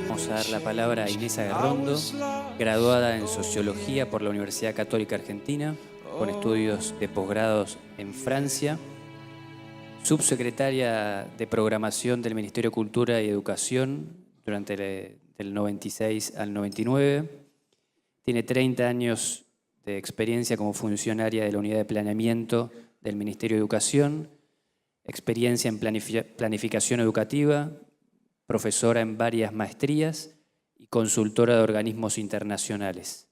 Vamos a dar la palabra a Inés Agarrondo, graduada en Sociología por la Universidad Católica Argentina, con estudios de posgrados en Francia, subsecretaria de Programación del Ministerio de Cultura y Educación durante del 96 al 99. Tiene 30 años de experiencia como funcionaria de la Unidad de Planeamiento del Ministerio de Educación, experiencia en planificación educativa, profesora en varias maestrías y consultora de organismos internacionales.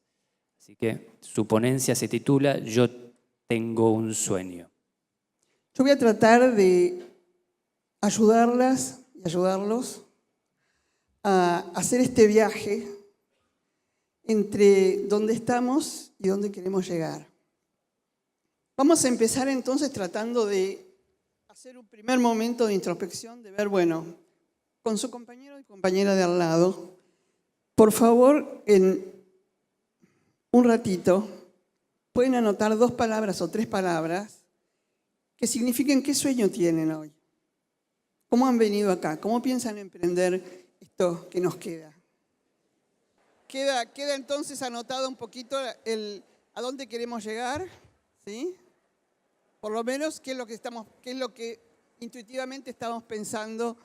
Así que su ponencia se titula Yo tengo un sueño. Yo voy a tratar de ayudarlas y ayudarlos a hacer este viaje entre dónde estamos y dónde queremos llegar. Vamos a empezar entonces tratando de hacer un primer momento de introspección, de ver, bueno, con su compañero y compañera de al lado, por favor, en un ratito, pueden anotar 2 palabras o 3 palabras que signifiquen qué sueño tienen hoy. ¿Cómo han venido acá? ¿Cómo piensan emprender esto que nos queda? Queda entonces anotado un poquito a dónde queremos llegar, ¿sí? Por lo menos qué es lo que intuitivamente estamos pensando,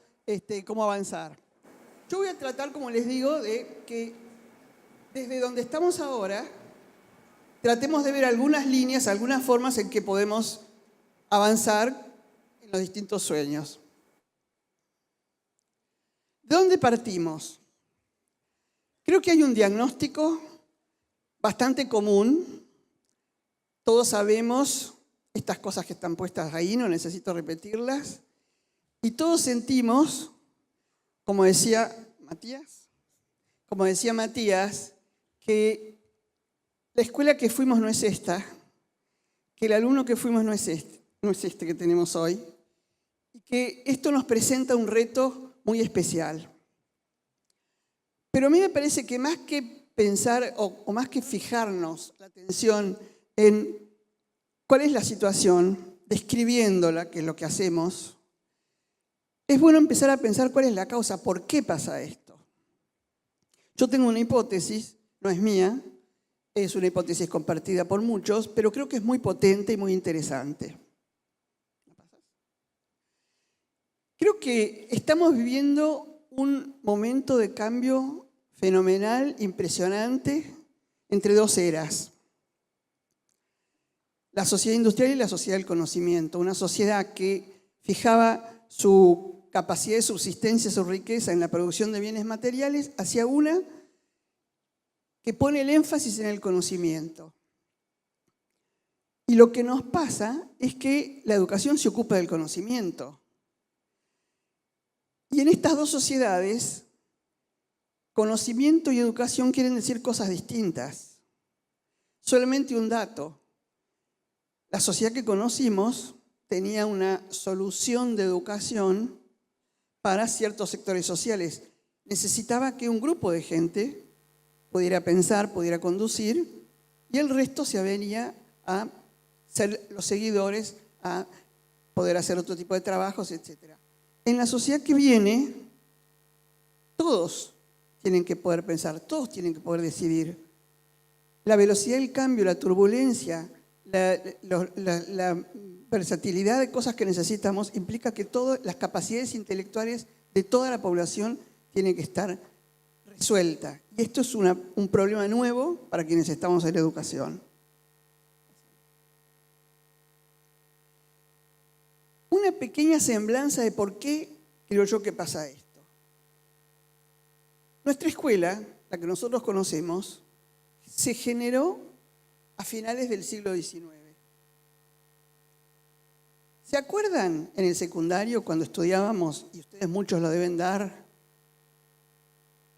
cómo avanzar. Yo voy a tratar, como les digo, de que desde donde estamos ahora tratemos de ver algunas líneas, algunas formas en que podemos avanzar en los distintos sueños. ¿De dónde partimos? Creo que hay un diagnóstico bastante común. Todos sabemos estas cosas que están puestas ahí, no necesito repetirlas. Y todos sentimos, como decía Matías, que la escuela que fuimos no es esta, que el alumno que fuimos no es este que tenemos hoy, y que esto nos presenta un reto muy especial. Pero a mí me parece que más que pensar o más que fijarnos la atención en cuál es la situación, describiéndola, que es lo que hacemos, es bueno empezar a pensar cuál es la causa, por qué pasa esto. Yo tengo una hipótesis, no es mía, es una hipótesis compartida por muchos, pero creo que es muy potente y muy interesante. Creo que estamos viviendo un momento de cambio fenomenal, impresionante, entre 2 eras. La sociedad industrial y la sociedad del conocimiento. Una sociedad que fijaba su capacidad de subsistencia, su riqueza en la producción de bienes materiales, hacia una que pone el énfasis en el conocimiento. Y lo que nos pasa es que la educación se ocupa del conocimiento. Y en estas 2 sociedades, conocimiento y educación quieren decir cosas distintas. Solamente un dato. La sociedad que conocimos tenía una solución de educación para ciertos sectores sociales. Necesitaba que un grupo de gente pudiera pensar, pudiera conducir, y el resto se venía a ser los seguidores, a poder hacer otro tipo de trabajos, etc. En la sociedad que viene, todos tienen que poder pensar, todos tienen que poder decidir. La velocidad del cambio, la turbulencia, la versatilidad de cosas que necesitamos implica que todas las capacidades intelectuales de toda la población tienen que estar resueltas. Y esto es un problema nuevo para quienes estamos en la educación. Una pequeña semblanza de por qué creo yo que pasa esto. Nuestra escuela, la que nosotros conocemos, se generó a finales del siglo XIX. ¿Se acuerdan en el secundario cuando estudiábamos, y ustedes muchos lo deben dar,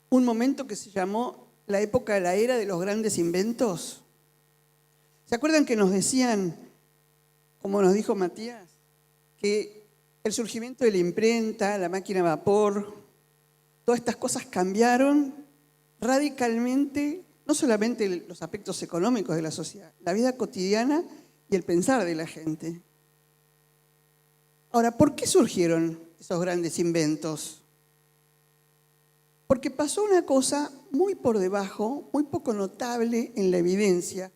un momento que se llamó la época de la era de los grandes inventos? ¿Se acuerdan que nos decían, como nos dijo Matías, que el surgimiento de la imprenta, la máquina a vapor, todas estas cosas cambiaron radicalmente, no solamente los aspectos económicos de la sociedad, la vida cotidiana y el pensar de la gente? Ahora, ¿por qué surgieron esos grandes inventos? Porque pasó una cosa muy por debajo, muy poco notable en la evidencia,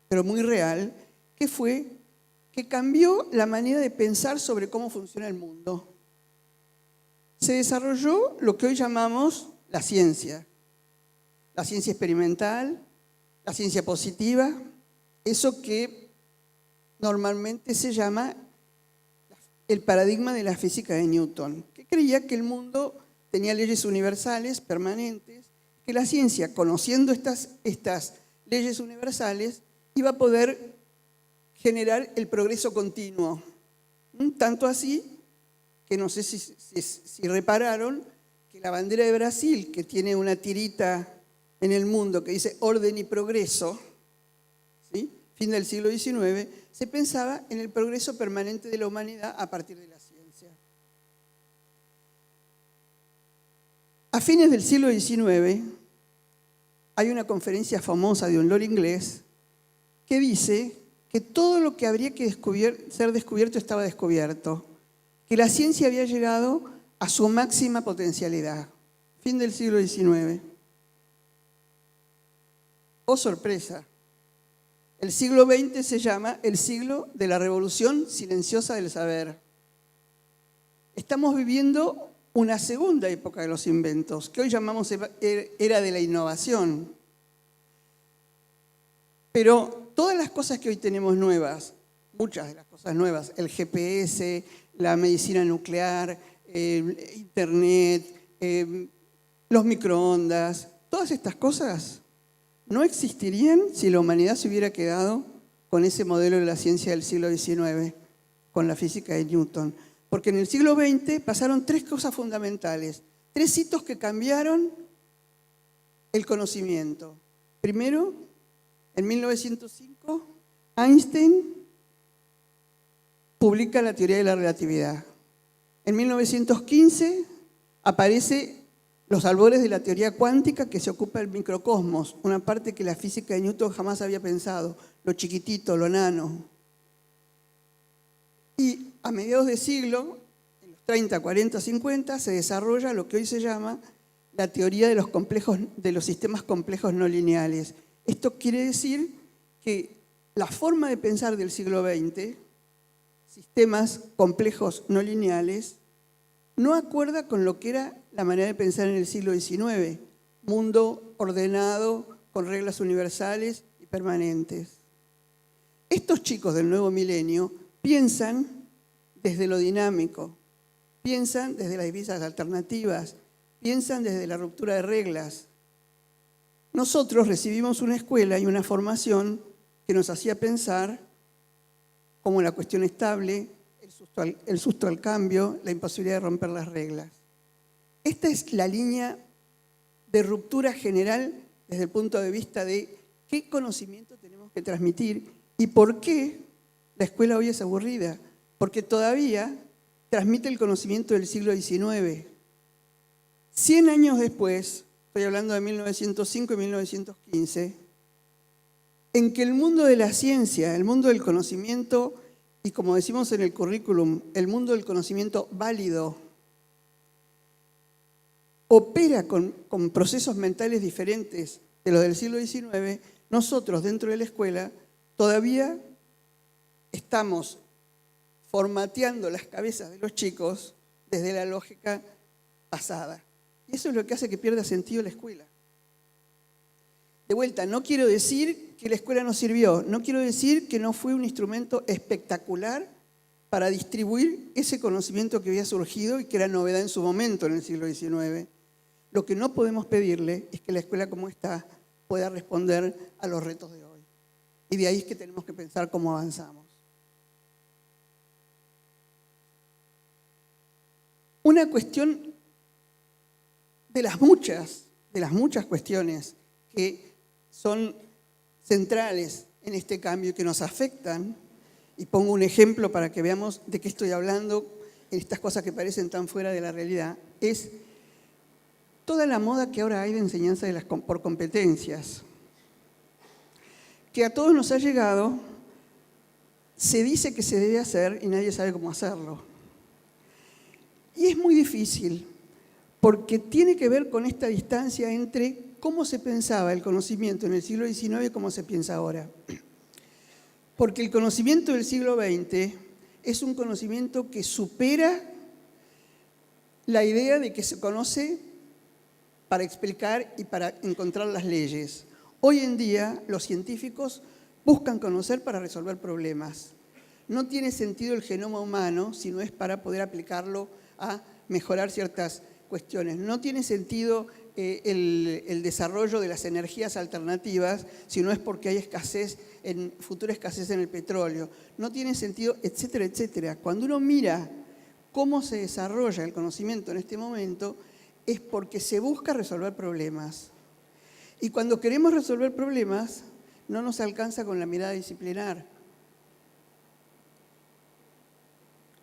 pero muy real, que fue que cambió la manera de pensar sobre cómo funciona el mundo. Se desarrolló lo que hoy llamamos la ciencia experimental, la ciencia positiva, eso que normalmente se llama el paradigma de la física de Newton, que creía que el mundo tenía leyes universales, permanentes, que la ciencia, conociendo estas leyes universales, iba a poder generar el progreso continuo. Tanto así que no sé si repararon que la bandera de Brasil, que tiene una tirita en el mundo que dice orden y progreso, ¿sí? Fin del siglo XIX, se pensaba en el progreso permanente de la humanidad a partir de la ciencia. A fines del siglo XIX hay una conferencia famosa de un lord inglés que dice que todo lo que habría que ser descubierto estaba descubierto, que la ciencia había llegado a su máxima potencialidad. Fin del siglo XIX. Oh, sorpresa. El siglo XX se llama el siglo de la revolución silenciosa del saber. Estamos viviendo una segunda época de los inventos, que hoy llamamos era de la innovación. Pero todas las cosas que hoy tenemos nuevas, muchas de las cosas nuevas, el GPS, la medicina nuclear, Internet, los microondas, todas estas cosas no existirían si la humanidad se hubiera quedado con ese modelo de la ciencia del siglo XIX, con la física de Newton. Porque en el siglo XX pasaron tres cosas fundamentales, tres hitos que cambiaron el conocimiento. Primero, en 1905, Einstein publica la teoría de la relatividad. En 1915 aparece los albores de la teoría cuántica, que se ocupa del microcosmos, una parte que la física de Newton jamás había pensado, lo chiquitito, lo nano. Y a mediados de siglo, en los 30, 40, 50, se desarrolla lo que hoy se llama la teoría de los sistemas complejos no lineales. Esto quiere decir que la forma de pensar del siglo XX, sistemas complejos no lineales, no acuerda con lo que era la manera de pensar en el siglo XIX, mundo ordenado, con reglas universales y permanentes. Estos chicos del nuevo milenio piensan desde lo dinámico, piensan desde las divisas alternativas, piensan desde la ruptura de reglas. Nosotros recibimos una escuela y una formación que nos hacía pensar como la cuestión estable, el susto al cambio, la imposibilidad de romper las reglas. Esta es la línea de ruptura general desde el punto de vista de qué conocimiento tenemos que transmitir y por qué la escuela hoy es aburrida. Porque todavía transmite el conocimiento del siglo XIX. 100 años después, estoy hablando de 1905 y 1915, en que el mundo de la ciencia, el mundo del conocimiento, y como decimos en el currículum, el mundo del conocimiento válido, opera con procesos mentales diferentes de los del siglo XIX, nosotros dentro de la escuela todavía estamos formateando las cabezas de los chicos desde la lógica pasada. Y eso es lo que hace que pierda sentido la escuela. De vuelta, no quiero decir que la escuela no sirvió, no quiero decir que no fue un instrumento espectacular para distribuir ese conocimiento que había surgido y que era novedad en su momento en el siglo XIX. Lo que no podemos pedirle es que la escuela como está pueda responder a los retos de hoy. Y de ahí es que tenemos que pensar cómo avanzamos. Una cuestión de las muchas cuestiones que son centrales en este cambio y que nos afectan, y pongo un ejemplo para que veamos de qué estoy hablando, en estas cosas que parecen tan fuera de la realidad, es toda la moda que ahora hay de enseñanza por competencias, que a todos nos ha llegado, se dice que se debe hacer y nadie sabe cómo hacerlo. Y es muy difícil, porque tiene que ver con esta distancia entre cómo se pensaba el conocimiento en el siglo XIX y cómo se piensa ahora. Porque el conocimiento del siglo XX es un conocimiento que supera la idea de que se conoce para explicar y para encontrar las leyes. Hoy en día los científicos buscan conocer para resolver problemas. No tiene sentido el genoma humano si no es para poder aplicarlo a mejorar ciertas cuestiones. No tiene sentido el desarrollo de las energías alternativas si no es porque hay futura escasez en el petróleo. No tiene sentido, etcétera, etcétera. Cuando uno mira cómo se desarrolla el conocimiento en este momento, es porque se busca resolver problemas. Y cuando queremos resolver problemas, no nos alcanza con la mirada disciplinar.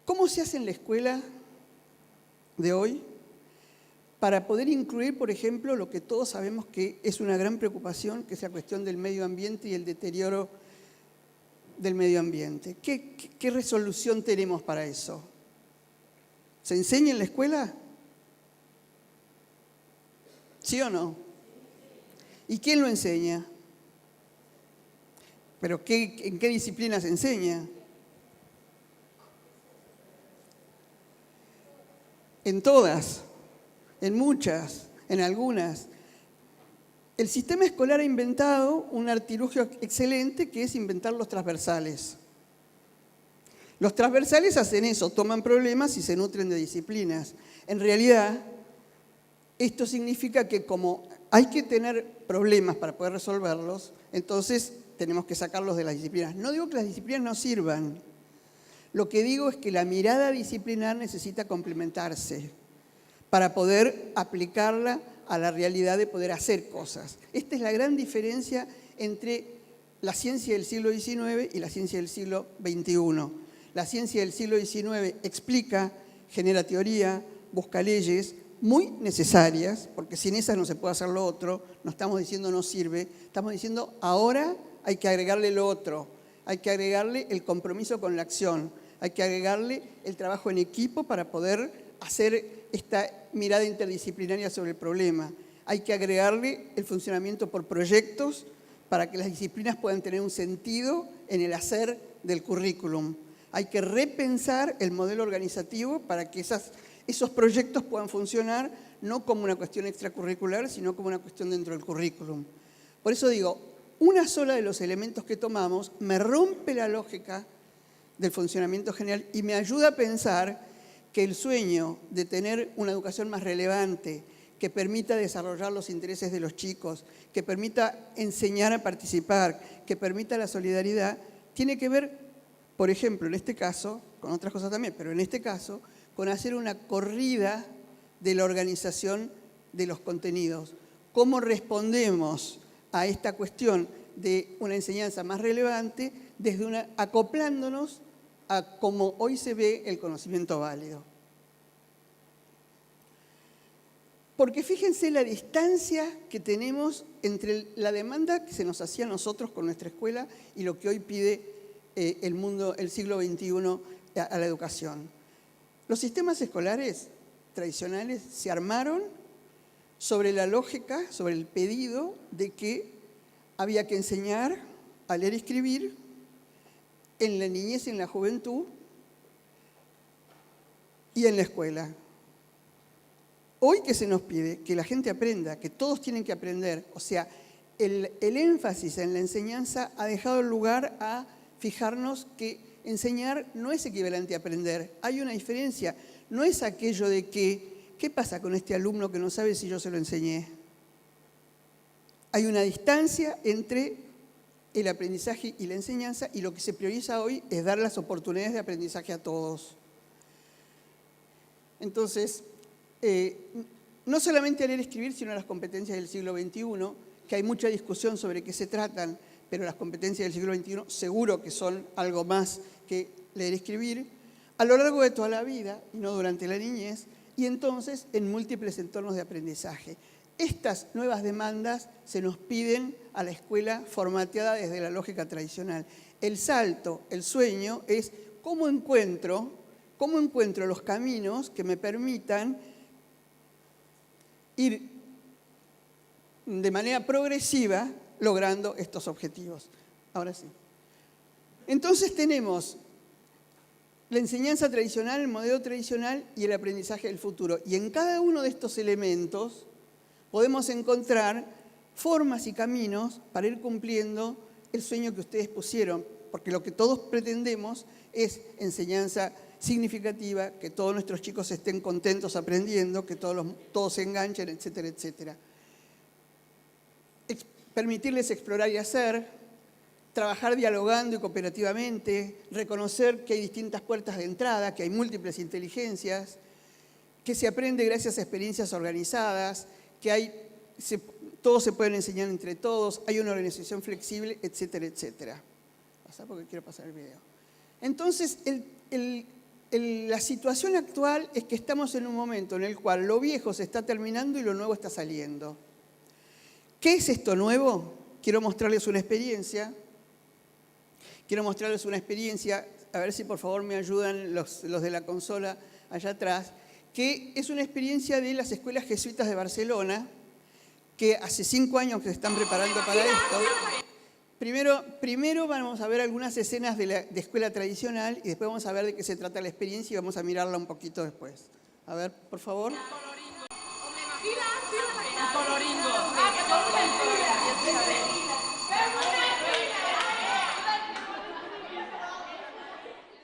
¿Cómo se hace en la escuela de hoy para poder incluir, por ejemplo, lo que todos sabemos que es una gran preocupación, que es la cuestión del medio ambiente y el deterioro del medio ambiente? ¿Qué resolución tenemos para eso? ¿Se enseña en la escuela? ¿Sí o no? ¿Y quién lo enseña? ¿Pero en qué disciplina se enseña? En todas, en muchas, en algunas. El sistema escolar ha inventado un artilugio excelente que es inventar los transversales. Los transversales hacen eso, toman problemas y se nutren de disciplinas. En realidad, esto significa que como hay que tener problemas para poder resolverlos, entonces tenemos que sacarlos de las disciplinas. No digo que las disciplinas no sirvan. Lo que digo es que la mirada disciplinar necesita complementarse para poder aplicarla a la realidad de poder hacer cosas. Esta es la gran diferencia entre la ciencia del siglo XIX y la ciencia del siglo XXI. La ciencia del siglo XIX explica, genera teoría, busca leyes muy necesarias, porque sin esas no se puede hacer lo otro. No estamos diciendo no sirve, estamos diciendo ahora hay que agregarle lo otro, hay que agregarle el compromiso con la acción, hay que agregarle el trabajo en equipo para poder hacer esta mirada interdisciplinaria sobre el problema. Hay que agregarle el funcionamiento por proyectos para que las disciplinas puedan tener un sentido en el hacer del currículum. Hay que repensar el modelo organizativo para que esos proyectos puedan funcionar no como una cuestión extracurricular, sino como una cuestión dentro del currículum. Por eso digo, una sola de los elementos que tomamos me rompe la lógica del funcionamiento general y me ayuda a pensar que el sueño de tener una educación más relevante, que permita desarrollar los intereses de los chicos, que permita enseñar a participar, que permita la solidaridad, tiene que ver, por ejemplo, en este caso, con otras cosas también, pero en este caso, con hacer una corrida de la organización de los contenidos. ¿Cómo respondemos a esta cuestión de una enseñanza más relevante acoplándonos a cómo hoy se ve el conocimiento válido? Porque fíjense la distancia que tenemos entre la demanda que se nos hacía a nosotros con nuestra escuela y lo que hoy pide el siglo XXI a la educación. Los sistemas escolares tradicionales se armaron sobre la lógica, sobre el pedido de que había que enseñar a leer y escribir en la niñez y en la juventud y en la escuela. Hoy, ¿qué se nos pide? Que la gente aprenda, que todos tienen que aprender. O sea, el énfasis en la enseñanza ha dejado lugar a fijarnos que enseñar no es equivalente a aprender. Hay una diferencia. No es aquello de que, ¿qué pasa con este alumno que no sabe si yo se lo enseñé? Hay una distancia entre el aprendizaje y la enseñanza, y lo que se prioriza hoy es dar las oportunidades de aprendizaje a todos. Entonces, no solamente a leer y escribir, sino a las competencias del siglo XXI, que hay mucha discusión sobre qué se tratan, pero las competencias del siglo XXI seguro que son algo más que leer y escribir, a lo largo de toda la vida, y no durante la niñez, y entonces en múltiples entornos de aprendizaje. Estas nuevas demandas se nos piden a la escuela formateada desde la lógica tradicional. El salto, el sueño, es cómo encuentro ¿Cómo encuentro los caminos que me permitan ir de manera progresiva logrando estos objetivos? Ahora sí. Entonces tenemos la enseñanza tradicional, el modelo tradicional y el aprendizaje del futuro. Y en cada uno de estos elementos podemos encontrar formas y caminos para ir cumpliendo el sueño que ustedes pusieron, porque lo que todos pretendemos es enseñanza significativa, que todos nuestros chicos estén contentos aprendiendo, que todos se enganchen, etcétera, etcétera. Permitirles explorar y hacer, trabajar dialogando y cooperativamente, reconocer que hay distintas puertas de entrada, que hay múltiples inteligencias, que se aprende gracias a experiencias organizadas, que todos se pueden enseñar entre todos, hay una organización flexible, etcétera, etcétera. Pasa porque quiero pasar el video. Entonces, la situación actual es que estamos en un momento en el cual lo viejo se está terminando y lo nuevo está saliendo. ¿Qué es esto nuevo? Quiero mostrarles una experiencia. A ver si por favor me ayudan los de la consola allá atrás, que es una experiencia de las escuelas jesuitas de Barcelona, que hace 5 años que se están preparando para esto. Primero vamos a ver algunas escenas de escuela tradicional y después vamos a ver de qué se trata la experiencia y vamos a mirarla un poquito después. A ver, por favor.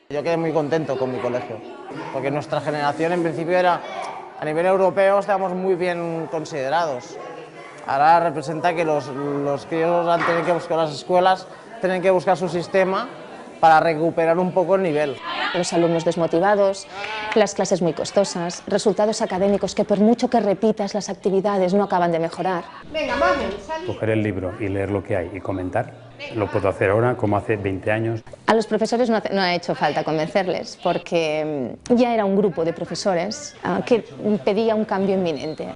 Yo quedé muy contento con mi colegio, porque nuestra generación en principio era, a nivel europeo, estábamos muy bien considerados. Ahora representa que los críos han tenido que buscar las escuelas, tienen que buscar su sistema para recuperar un poco el nivel. Los alumnos desmotivados, las clases muy costosas, resultados académicos que por mucho que repitas las actividades no acaban de mejorar. Venga, vamos, Coger el libro y leer lo que hay y comentar, lo puedo hacer ahora como hace 20 años. A los profesores no ha hecho falta convencerles porque ya era un grupo de profesores que pedía un cambio inminente.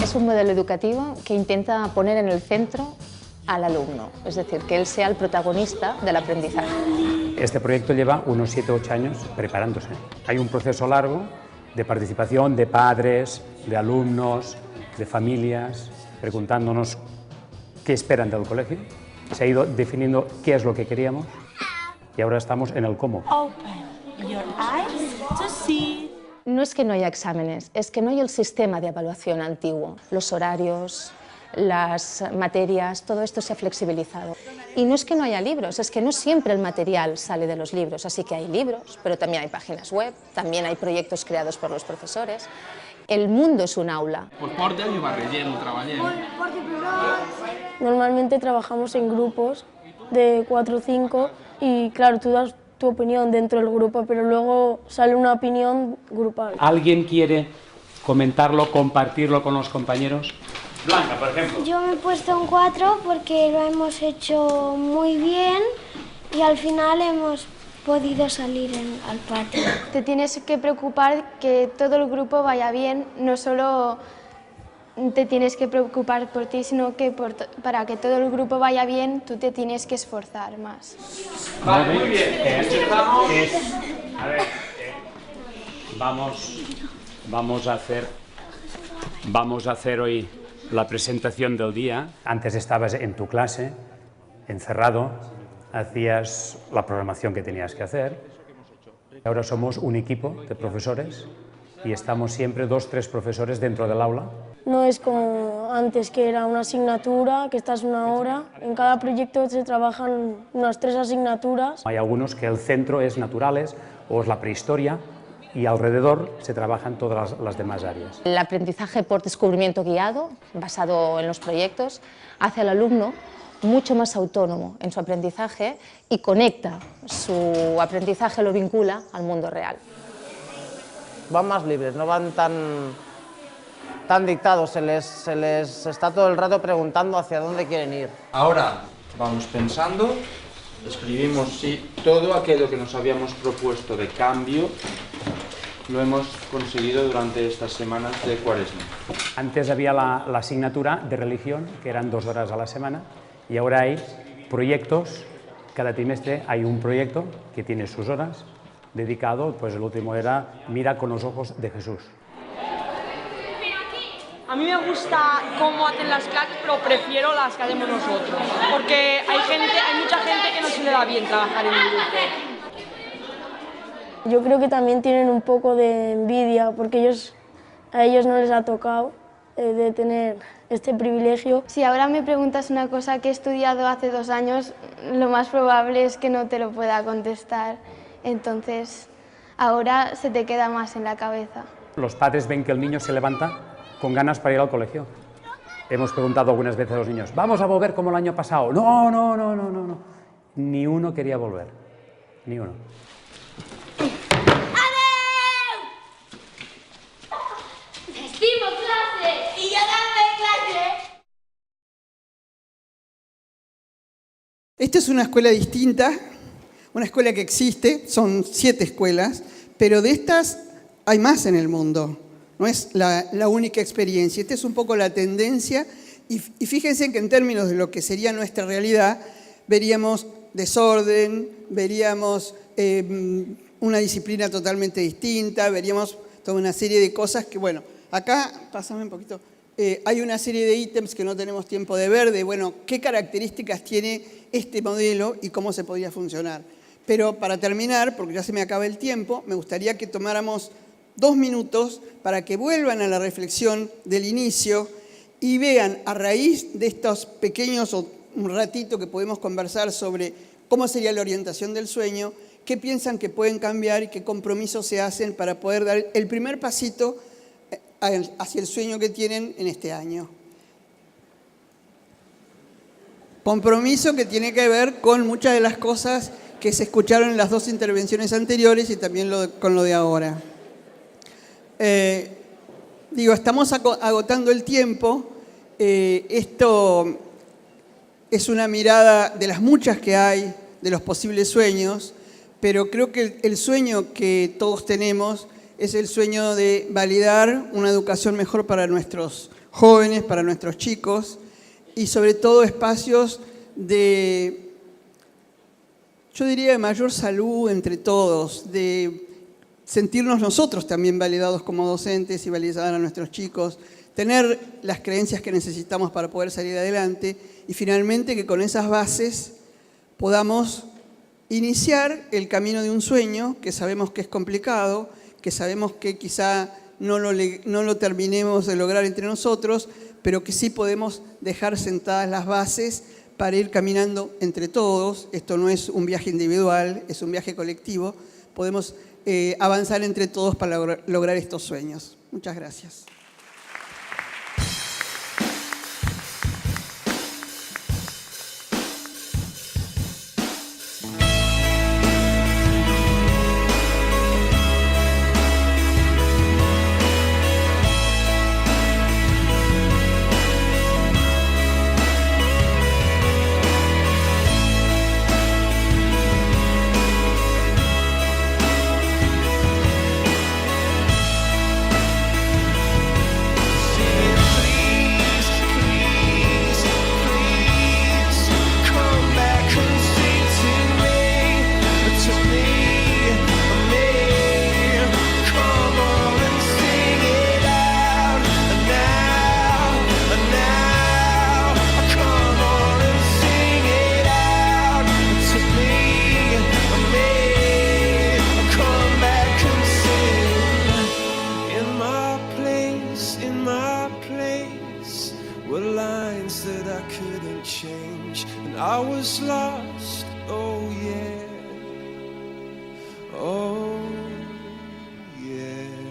Es un modelo educativo que intenta poner en el centro al alumno, es decir, que él sea el protagonista del aprendizaje. Este proyecto lleva unos 7 o 8 años preparándose. Hay un proceso largo de participación de padres, de alumnos, de familias, preguntándonos qué esperan del colegio. Se ha ido definiendo qué es lo que queríamos y ahora estamos en el cómo. Open your eyes to see. No es que no haya exámenes, es que no hay el sistema de evaluación antiguo. Los horarios, las materias, todo esto se ha flexibilizado. Y no es que no haya libros, es que no siempre el material sale de los libros, así que hay libros, pero también hay páginas web, también hay proyectos creados por los profesores. El mundo es un aula. Pues porta y barrellem, treballem. Normalmente trabajamos en grupos de 4 o 5 y claro, tú das tu opinión dentro del grupo, pero luego sale una opinión grupal. ¿Alguien quiere comentarlo, compartirlo con los compañeros? Blanca, por ejemplo. Yo me he puesto un 4 porque lo hemos hecho muy bien y al final hemos podido salir al patio. Te tienes que preocupar que todo el grupo vaya bien, no solo te tienes que preocupar por ti, sino que para que todo el grupo vaya bien, tú te tienes que esforzar más. Vale, muy bien. A ver, vamos a hacer hoy la presentación del día. Antes estabas en tu clase, encerrado, hacías la programación que tenías que hacer. Ahora somos un equipo de profesores y estamos siempre 2 o 3 profesores dentro del aula. No es como antes, que era una asignatura, que estás 1 hora. En cada proyecto se trabajan unas 3 asignaturas. Hay algunos que el centro es naturales o es la prehistoria y alrededor se trabajan todas las demás áreas. El aprendizaje por descubrimiento guiado, basado en los proyectos, hace al alumno mucho más autónomo en su aprendizaje y conecta su aprendizaje, lo vincula al mundo real. Van más libres, no van tan dictados, se les está todo el rato preguntando hacia dónde quieren ir. Ahora vamos pensando, escribimos todo aquello que nos habíamos propuesto de cambio lo hemos conseguido durante estas semanas de Cuaresma. Antes había la asignatura de religión, que eran 2 horas a la semana, y ahora hay proyectos, cada trimestre hay un proyecto que tiene sus horas dedicado, pues el último era Mira con los ojos de Jesús. A mí me gusta cómo hacen las clases, pero prefiero las que hacemos nosotros, porque hay mucha gente que no se le da bien trabajar en grupo. Yo creo que también tienen un poco de envidia, porque a ellos no les ha tocado de tener este privilegio. Si ahora me preguntas una cosa que he estudiado hace 2 años, lo más probable es que no te lo pueda contestar. Entonces, ahora se te queda más en la cabeza. Los padres ven que el niño se levanta con ganas para ir al colegio. Hemos preguntado algunas veces a los niños, ¿vamos a volver como el año pasado? No, no, no, no, no, no. Ni uno quería volver, ni uno. ¡Estimo clase! ¡Y ya dame clase! Esta es una escuela distinta, una escuela que existe, son 7 escuelas, pero de estas hay más en el mundo. No es la única experiencia. Esta es un poco la tendencia y fíjense que en términos de lo que sería nuestra realidad, veríamos desorden, veríamos una disciplina totalmente distinta, veríamos toda una serie de cosas que, bueno, acá, pásame un poquito, hay una serie de ítems que no tenemos tiempo de ver, de, bueno, qué características tiene este modelo y cómo se podría funcionar. Pero para terminar, porque ya se me acaba el tiempo, me gustaría que tomáramos 2 minutos para que vuelvan a la reflexión del inicio y vean a raíz de estos pequeños, o un ratito que podemos conversar sobre cómo sería la orientación del sueño, qué piensan que pueden cambiar y qué compromisos se hacen para poder dar el primer pasito hacia el sueño que tienen en este año. Compromiso que tiene que ver con muchas de las cosas que se escucharon en las 2 intervenciones anteriores y también con lo de ahora. Estamos agotando el tiempo. Esto es una mirada de las muchas que hay, de los posibles sueños, pero creo que el sueño que todos tenemos es el sueño de validar una educación mejor para nuestros jóvenes, para nuestros chicos, y sobre todo espacios de, yo diría, de mayor salud entre todos, de sentirnos nosotros también validados como docentes y validar a nuestros chicos, tener las creencias que necesitamos para poder salir adelante y finalmente que con esas bases podamos iniciar el camino de un sueño que sabemos que es complicado, que sabemos que quizá no lo terminemos de lograr entre nosotros, pero que sí podemos dejar sentadas las bases para ir caminando entre todos. Esto no es un viaje individual, es un viaje colectivo. Podemos avanzar entre todos para lograr estos sueños. Muchas gracias. I was lost, oh yeah, oh yeah.